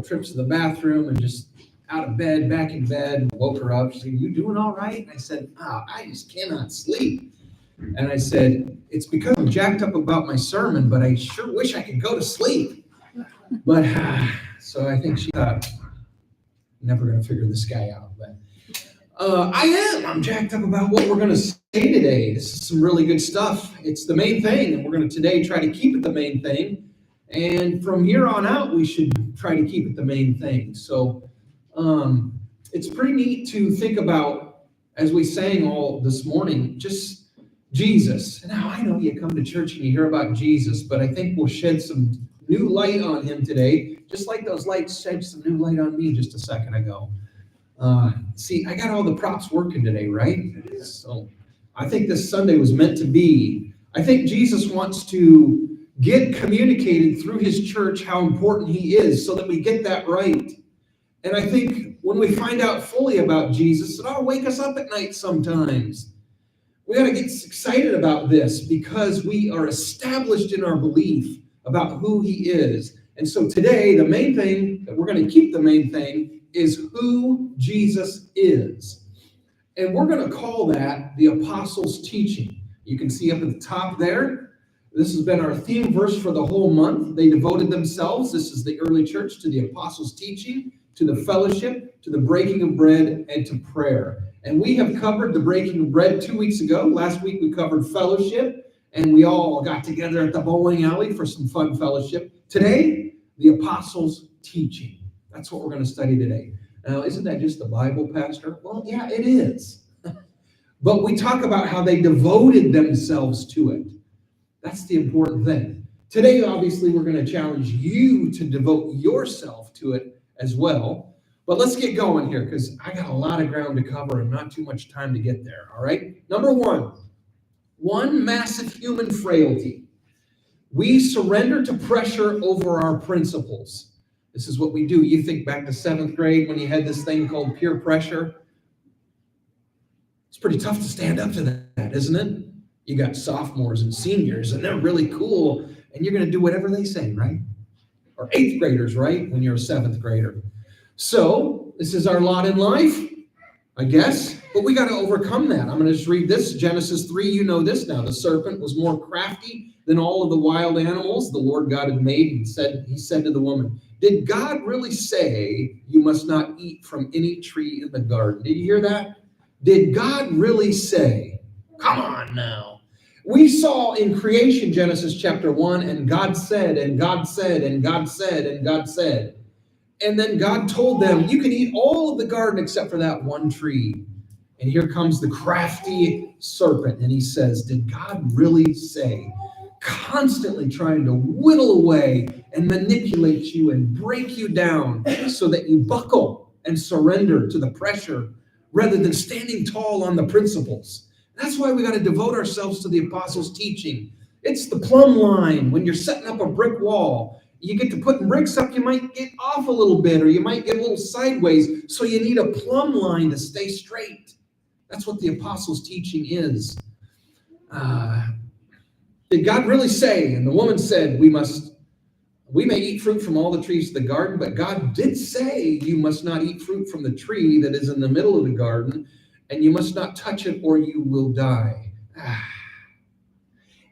trips to the bathroom and just out of bed, back in bed, and woke her up. She said, "You doing all right?" And I said, I just cannot sleep. And I said, "It's because I'm jacked up about my sermon, but I sure wish I could go to sleep." But so I think she thought, never going to figure this guy out. But I'm jacked up about what we're going to say today. This is some really good stuff. It's the main thing, and we're going to today try to keep it the main thing. And from here on out, we should try to keep it the main thing. So it's pretty neat to think about, as we sang all this morning, just Jesus. Now, I know you come to church and you hear about Jesus, but I think we'll shed some new light on him today, just like those lights shed some new light on me just a second ago. See, I got all the props working today, right? So I think this Sunday was meant to be. I think Jesus wants to get communicated through his church how important he is so that we get that right. And I think when we find out fully about Jesus, it ought to wake us up at night sometimes. We got to get excited about this because we are established in our belief about who he is. And so today, the main thing that we're going to keep the main thing is who Jesus is. And we're going to call that the Apostles' Teaching. You can see up at the top there. This has been our theme verse for the whole month. They devoted themselves, this is the early church, to the Apostles' teaching, to the fellowship, to the breaking of bread, and to prayer. And we have covered the breaking of bread 2 weeks ago. Last week we covered fellowship, and we all got together at the bowling alley for some fun fellowship. Today, the Apostles' Teaching. That's what we're going to study today. Now, isn't that just the Bible, Pastor? Well, yeah, it is. But we talk about how they devoted themselves to it. That's the important thing. Today, obviously, we're going to challenge you to devote yourself to it as well. But let's get going here because I got a lot of ground to cover and not too much time to get there, all right? Number one massive human frailty. We surrender to pressure over our principles. This is what we do. You think back to 7th grade when you had this thing called peer pressure. It's pretty tough to stand up to that, isn't it? You got sophomores and seniors, and they're really cool, and you're going to do whatever they say, right? Or 8th graders, right? When you're a 7th grader. So this is our lot in life, I guess, but we got to overcome that. I'm going to just read this, Genesis 3. You know this now. The serpent was more crafty than all of the wild animals the Lord God had made. He said to the woman, "Did God really say you must not eat from any tree in the garden?" Did you hear that? Did God really say? Come on now. We saw in creation, Genesis chapter 1, and God said, and God said, and God said, and God said. And then God told them, you can eat all of the garden except for that one tree. And here comes the crafty serpent, and he says, did God really say? Constantly trying to whittle away and manipulate you and break you down so that you buckle and surrender to the pressure rather than standing tall on the principles. That's why we got to devote ourselves to the Apostles' teaching. It's the plumb line. When you're setting up a brick wall, you get to putting bricks up, you might get off a little bit, or you might get a little sideways, so you need a plumb line to stay straight. That's what the Apostles' teaching is. Did God really say? And the woman said, we may eat fruit from all the trees of the garden, but God did say you must not eat fruit from the tree that is in the middle of the garden, and you must not touch it or you will die.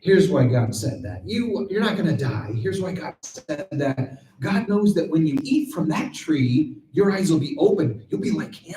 Here's why God said that. You're not going to die. Here's why God said that. God knows that when you eat from that tree, your eyes will be open. You'll be like him.